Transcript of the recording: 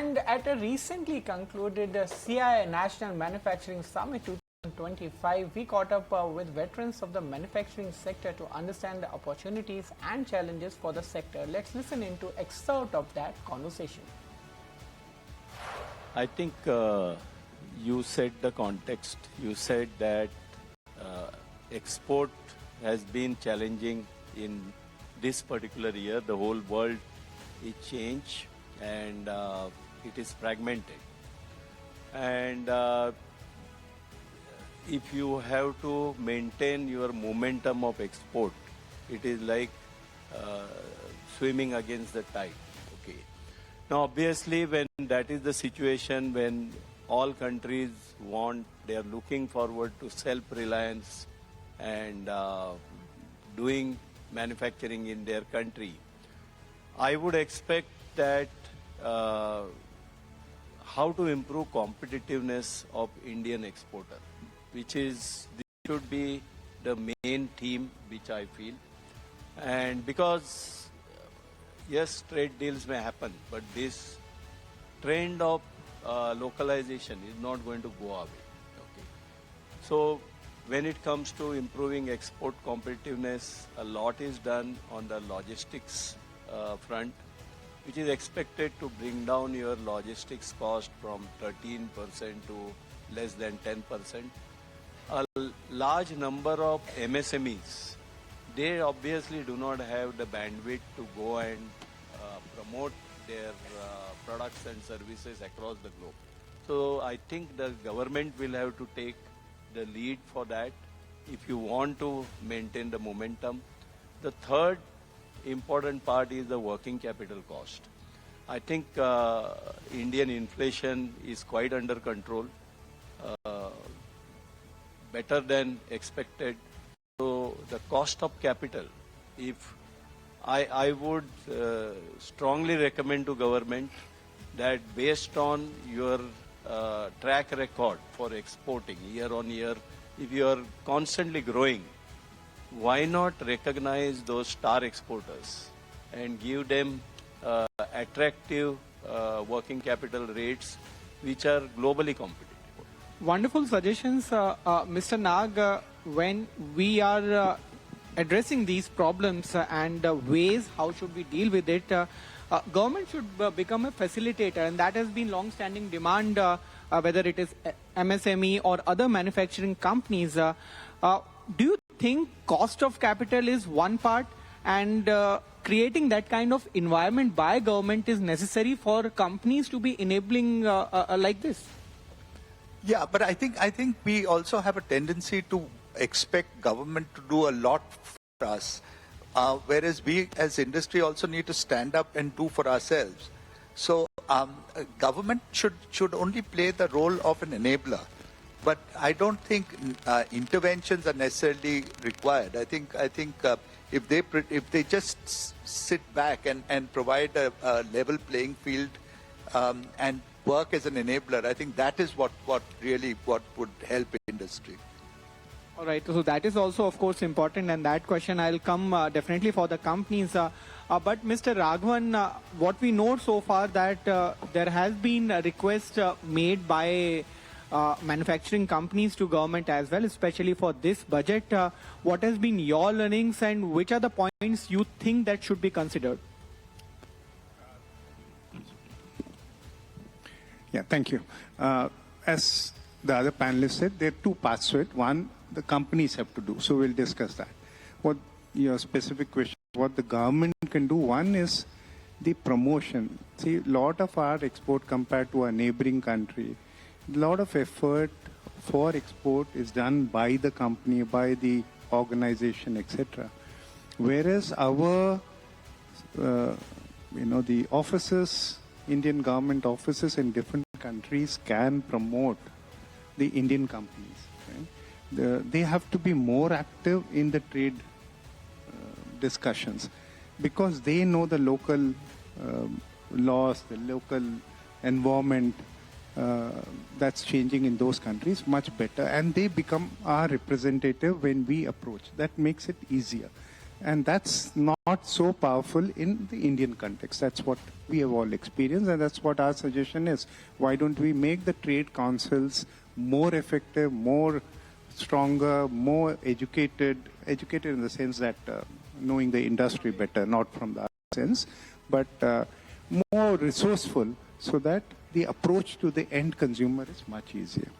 And at a recently concluded CII National Manufacturing Summit 2025, we caught up with veterans of the manufacturing sector to understand the opportunities and challenges for the sector. Let's listen into excerpt of that conversation. I think you set the context. You said that export has been challenging in this particular year. The whole world is changed and it is fragmented. And if you have to maintain your momentum of export, it is like swimming against the tide. Okay. Now, obviously, when that is the situation, when all countries they are looking forward to self-reliance and doing manufacturing in their country, I would expect that how to improve competitiveness of Indian exporter, this should be the main theme which I feel. And because yes, trade deals may happen, but this trend of localization is not going to go away. Okay. So when it comes to improving export competitiveness, a lot is done on the logistics front, which is expected to bring down your logistics cost from 13% to less than 10%. A large number of MSMEs, they obviously do not have the bandwidth to go and promote their products and services across the globe. So I think the government will have to take the lead for that if you want to maintain the momentum. The third important part is the working capital cost. I think Indian inflation is quite under control, better than expected. So the cost of capital, if I would strongly recommend to government that based on your track record for exporting year on year, if you are constantly growing, why not recognize those star exporters and give them attractive working capital rates which are globally competitive. Wonderful suggestions, Mr. Nag. When we are addressing these problems and ways how should we deal with it, government should become a facilitator, and that has been long-standing demand, whether it is MSME or other manufacturing companies. Do you think cost of capital is one part, and creating that kind of environment by government is necessary for companies to be enabling like this? Yeah, but I think we also have a tendency to expect government to do a lot for us, whereas we as industry also need to stand up and do for ourselves. So government should only play the role of an enabler, but I don't think interventions are necessarily required. I think if they just sit back and provide a level playing field and work as an enabler, I think that is what would help industry. All right, so that is also, of course, important, and that question I'll come definitely for the companies. But Mr. Raghavan, what we know so far that there has been a request made by manufacturing companies to government as well, especially for this budget. What has been your learnings, and which are the points you think that should be considered? Yeah, thank you. As the other panelists said, there are two parts to it. One, the companies have to do. So we'll discuss that. What your specific question, what the government can do, one is the promotion. See, a lot of our export compared to a neighboring country, a lot of effort for export is done by the company, by the organization, etc. Whereas our, the offices, Indian government offices in different countries can promote the Indian companies. Right? They have to be more active in the trade discussions because they know the local laws, the local environment that's changing in those countries much better, and they become our representative when we approach. That makes it easier, and that's not not so powerful in the Indian context. That's what we have all experienced, and that's what our suggestion is. Why don't we make the trade councils more effective, more stronger, more educated in the sense that knowing the industry better, not from the other sense, but more resourceful, so that the approach to the end consumer is much easier.